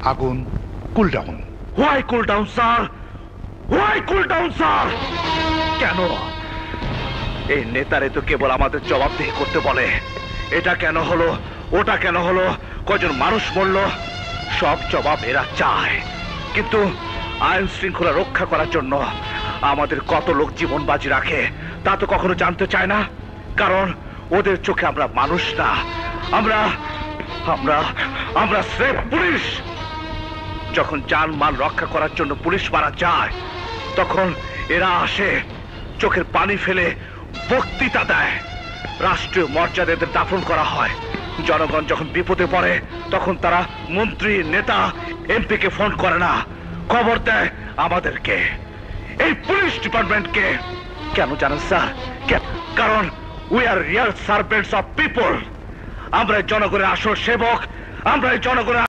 আগুন cool down. Why cool down sir? Why cool down sir? কেন? এই নেতারে তো কেবল আমাদের জবাবদিহি করতে বলে। এটা কেন হলো, ওটা কেন হলো, কজন মানুষ মরল, সব জবাব এরা চায়। কিন্তু আইন শৃঙ্খলা রক্ষা করার জন্য আমাদের কত লোক জীবন বাজি রাখে তা তো কখনো জানতে চায় না। কারণ ওদের চোখে আমরা মানুষ না, আমরা আমরা আমরা স্রেফ পুলিশ। যখন জানমাল রক্ষা করার জন্য পুলিশ মারা যায় তখন এরা আসে, চোখের পানি ফেলে বক্তৃতা দেয়, রাষ্ট্রীয় মর্যাদাদের দাফন করা হয়। জনগণ যখন বিপদে পড়ে তখন তারা মন্ত্রী, নেতা, এমপিকে ফোন করে না, খবর দেয় আমাদেরকে, এই পুলিশ ডিপার্টমেন্টকে। কেন জানেন স্যার? কারণ we are Real servants of people. আমরা জনগণের আসল সেবক, আমরা জনগণের